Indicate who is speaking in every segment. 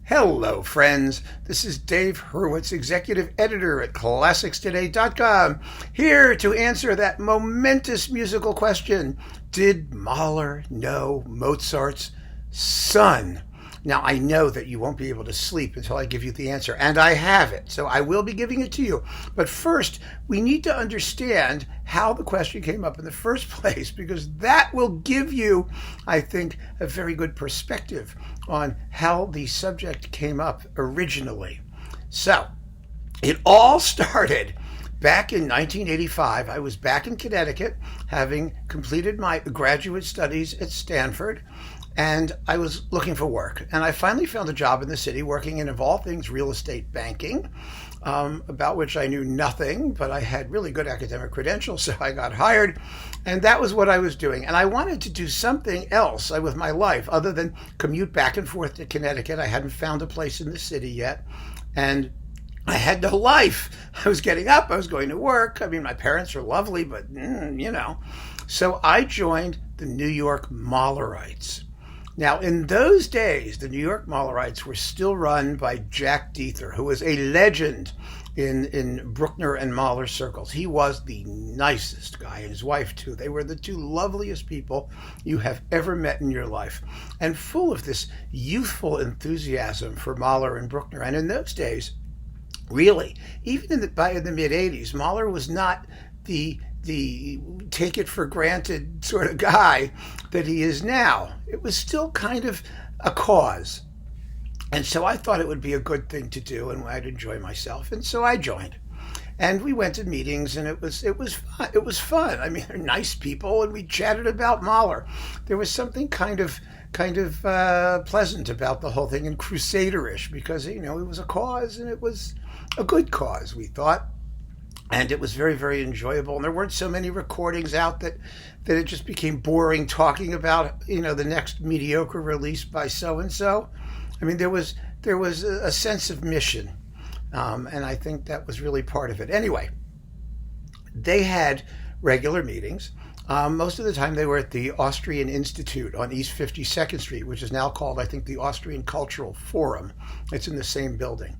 Speaker 1: Hello, friends. This is Dave Hurwitz, executive editor at ClassicsToday.com, here to answer that momentous musical question: did Mahler know Mozart's son? Now, I know that you won't be able to sleep until I give you the answer, and I have it, so I will be giving it to you. But first, we need to understand how the question came up in the first place, because that will give you, I think, a very good perspective on how the subject came up originally. So, it all started back in 1985. I was back in Connecticut, having completed my graduate studies at Stanford, and I was looking for work. And I finally found a job in the city working in, of all things, real estate banking, about which I knew nothing, but I had really good academic credentials, so I got hired. And that was what I was doing. And I wanted to do something else with my life other than commute back and forth to Connecticut. I hadn't found a place in the city yet. And I had no life. I was getting up, I was going to work. I mean, my parents are lovely, but, So I joined the New York Mahlerites. Now, in those days, the New York Mahlerites were still run by Jack Diether, who was a legend in Bruckner and Mahler circles. He was the nicest guy, and his wife, too. They were the two loveliest people you have ever met in your life, and full of this youthful enthusiasm for Mahler and Bruckner. And in those days, really, even in the mid-'80s, Mahler was not the take it for granted sort of guy that he is now. It was still kind of a cause. And so I thought it would be a good thing to do, and I'd enjoy myself. And so I joined. And we went to meetings, and it was fun. It was fun. I mean, they're nice people, and we chatted about Mahler. There was something kind of pleasant about the whole thing, and crusaderish, because it was a cause, and it was a good cause, we thought. And it was very, very enjoyable. And there weren't so many recordings out that it just became boring talking about, the next mediocre release by so-and-so. I mean, there was a sense of mission. And I think that was really part of it. Anyway, they had regular meetings. Most of the time they were at the Austrian Institute on East 52nd Street, which is now called, I think, the Austrian Cultural Forum. It's in the same building.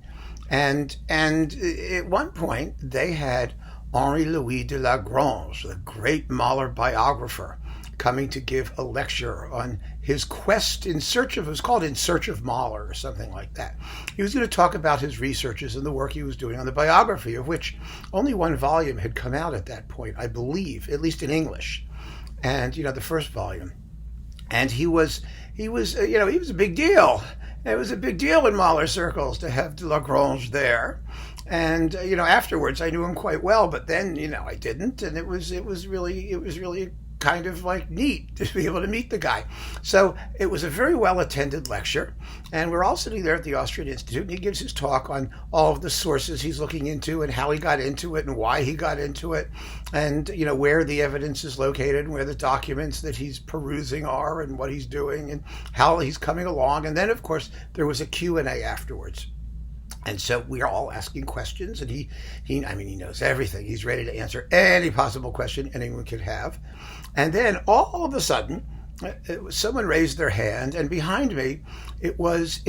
Speaker 1: And at one point, they had Henri-Louis de Lagrange, the great Mahler biographer, coming to give a lecture on his quest it was called In Search of Mahler or something like that. He was going to talk about his researches and the work he was doing on the biography, of which only one volume had come out at that point, I believe, at least in English. And, the first volume. And he was a big deal. It was a big deal in Mahler circles to have de Lagrange there. And, afterwards I knew him quite well, but then, I didn't. And it was really kind of like neat to be able to meet the guy. So it was a very well-attended lecture. And we're all sitting there at the Austrian Institute, and he gives his talk on all of the sources he's looking into and how he got into it and why he got into it, and, where the evidence is located and where the documents that he's perusing are and what he's doing and how he's coming along. And then, of course, there was a Q&A afterwards. And so we are all asking questions, and he knows everything. He's ready to answer any possible question anyone could have. And then all of a sudden, someone raised their hand, and behind me, it was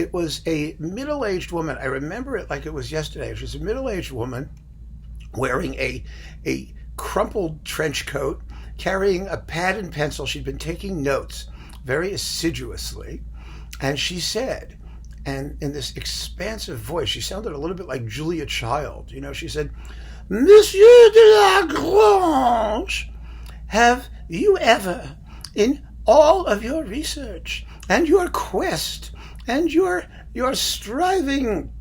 Speaker 1: a middle-aged woman. I remember it like it was yesterday. She was a middle-aged woman wearing a crumpled trench coat, carrying a pad and pencil. She'd been taking notes very assiduously, and she said, and in this expansive voice, she sounded a little bit like Julia Child. She said, "Monsieur de Lagrange, have you ever, in all of your research and your quest and your striving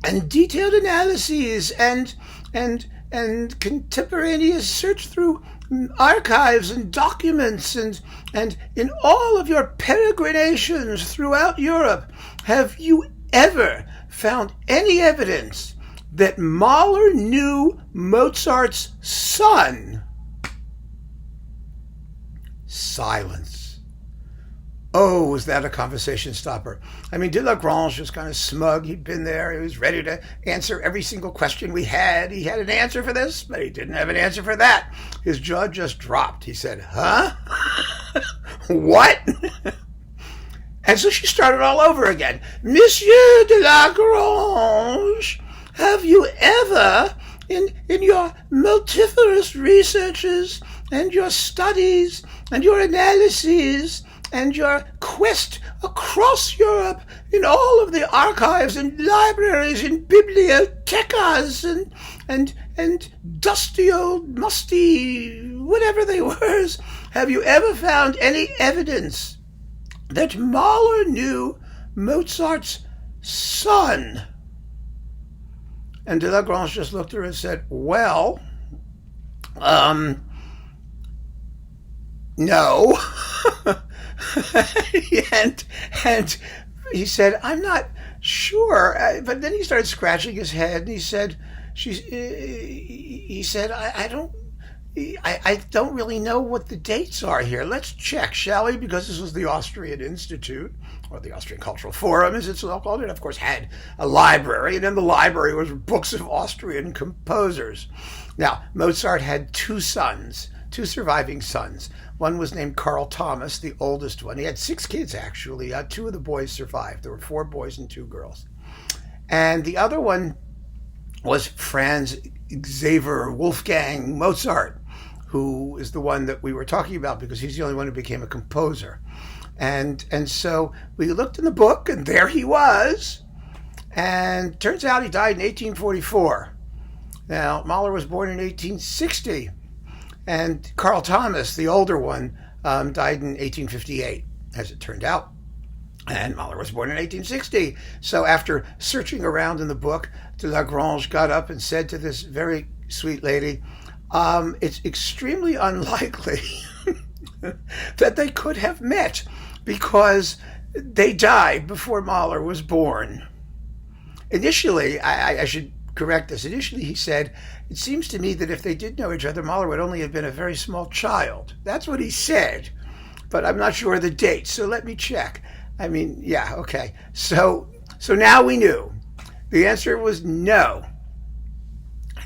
Speaker 1: and detailed analyses and contemporaneous search through archives and documents and in all of your peregrinations throughout Europe, have you ever found any evidence that Mahler knew Mozart's son?" Silence. Oh, was that a conversation stopper? I mean, de Lagrange was kind of smug. He'd been there. He was ready to answer every single question we had. He had an answer for this, but he didn't have an answer for that. His jaw just dropped. He said, "Huh? What?" And so she started all over again. Monsieur de Lagrange, have you ever, in your multifarious researches and your studies and your analyses and your quest across Europe in all of the archives and libraries and bibliotecas and dusty old musty whatever they were, have you ever found any evidence that Mahler knew Mozart's son? And de Lagrange just looked at her and said, well, no. and he said, I'm not sure. But then he started scratching his head, and he said, I don't really know what the dates are here. Let's check, shall we? Because this was the Austrian Institute, or the Austrian Cultural Forum, as it's called. It, of course, had a library, and in the library was books of Austrian composers. Now, Mozart had two surviving sons. One was named Carl Thomas, the oldest one. He had 6 kids, actually. 2 of the boys survived. There were 4 boys and 2 girls. And the other one was Franz Xaver Wolfgang Mozart, who is the one that we were talking about because he's the only one who became a composer. And so we looked in the book, and there he was. And turns out he died in 1844. Now, Mahler was born in 1860. And Carl Thomas, the older one, died in 1858, as it turned out. And Mahler was born in 1860. So after searching around in the book, de Lagrange got up and said to this very sweet lady, it's extremely unlikely that they could have met because they died before Mahler was born. Initially, I should correct this. Initially, he said, it seems to me that if they did know each other, Mahler would only have been a very small child. That's what he said, but I'm not sure of the date, so let me check. I mean, yeah, okay. So now we knew. The answer was no.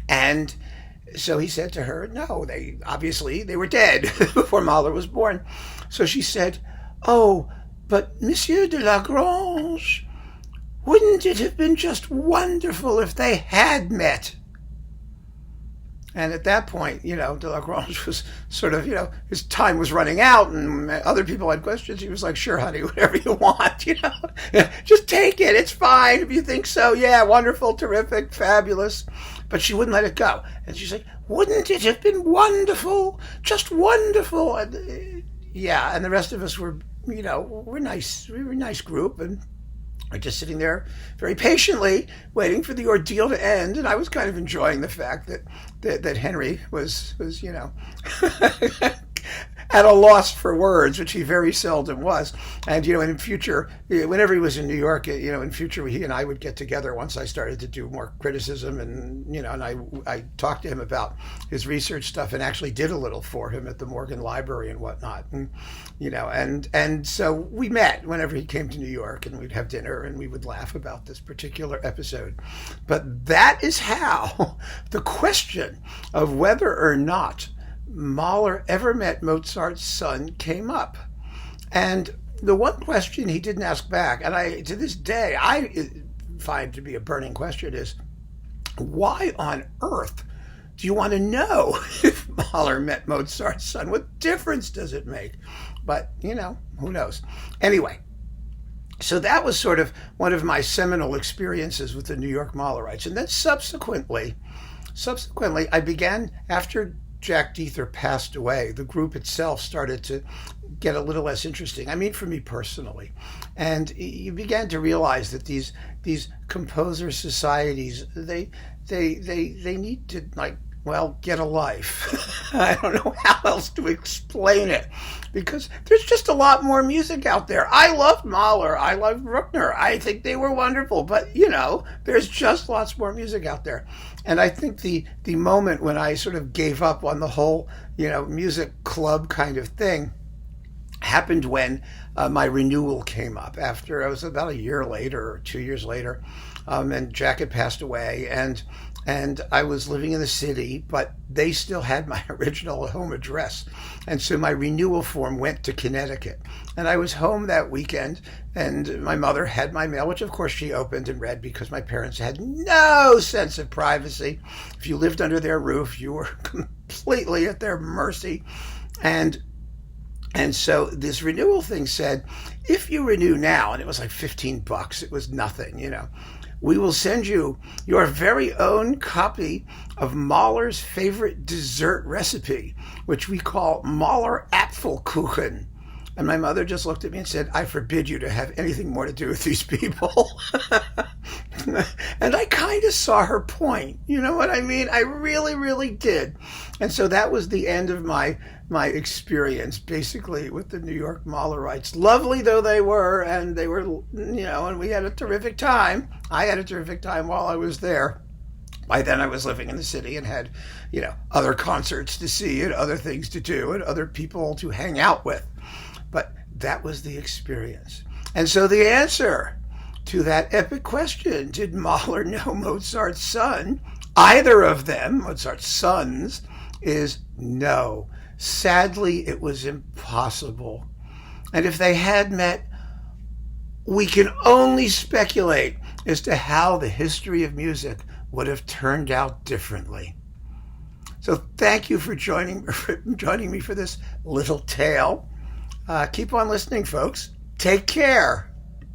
Speaker 1: And so he said to her, no, they were dead before Mahler was born. So she said, oh, but Monsieur de Lagrange, wouldn't it have been just wonderful if they had met? And at that point, de Lagrange was sort of, his time was running out and other people had questions. He was like, sure, honey, whatever you want, just take it. It's fine if you think so. Yeah, wonderful, terrific, fabulous. But she wouldn't let it go. And she's like, wouldn't it have been wonderful? Just wonderful. And, yeah, and the rest of us were, we're nice. We were a nice group, and we're just sitting there very patiently waiting for the ordeal to end. And I was kind of enjoying the fact that Henry was at a loss for words, which he very seldom was. And, in future, whenever he was in New York, in future, he and I would get together once I started to do more criticism. And, and I talked to him about his research stuff and actually did a little for him at the Morgan Library and whatnot. And, and so we met whenever he came to New York, and we'd have dinner and we would laugh about this particular episode. But that is how the question of whether or not Mahler ever met Mozart's son came up. And the one question he didn't ask back, and to this day I find to be a burning question, is why on earth do you want to know if Mahler met Mozart's son? What difference does it make? But, who knows? Anyway, so that was sort of one of my seminal experiences with the New York Mahlerites. And then subsequently, I began, after Jack Diether passed away, the group itself started to get a little less interesting. I mean, for me personally. And you began to realize that these composer societies, they need to, get a life. I don't know how else to explain it, because there's just a lot more music out there. I loved Mahler. I loved Bruckner. I think they were wonderful, but there's just lots more music out there. And I think the moment when I sort of gave up on the whole, music club kind of thing happened when my renewal came up after I was about a year later or 2 years later, and Jack had passed away, and I was living in the city, but they still had my original home address, and so my renewal form went to Connecticut, and I was home that weekend, and my mother had my mail, which of course she opened and read because my parents had no sense of privacy. If you lived under their roof, you were completely at their mercy, and so this renewal thing said, if you renew now, and it was like $15, it was nothing, we will send you your very own copy of Mahler's favorite dessert recipe, which we call Mahler Apfelkuchen. And my mother just looked at me and said, I forbid you to have anything more to do with these people. And I kind of saw her point. You know what I mean? I really, really did. And so that was the end of my experience, basically, with the New York Mahlerites. Lovely though they were, and they were, and we had a terrific time. I had a terrific time while I was there. By then I was living in the city and had, other concerts to see and other things to do and other people to hang out with. But that was the experience. And so the answer to that epic question, did Mahler know Mozart's son? Either of them, Mozart's sons, is no. Sadly, it was impossible. And if they had met, we can only speculate as to how the history of music would have turned out differently. So thank you for joining me for this little tale. Keep on listening, folks. Take care.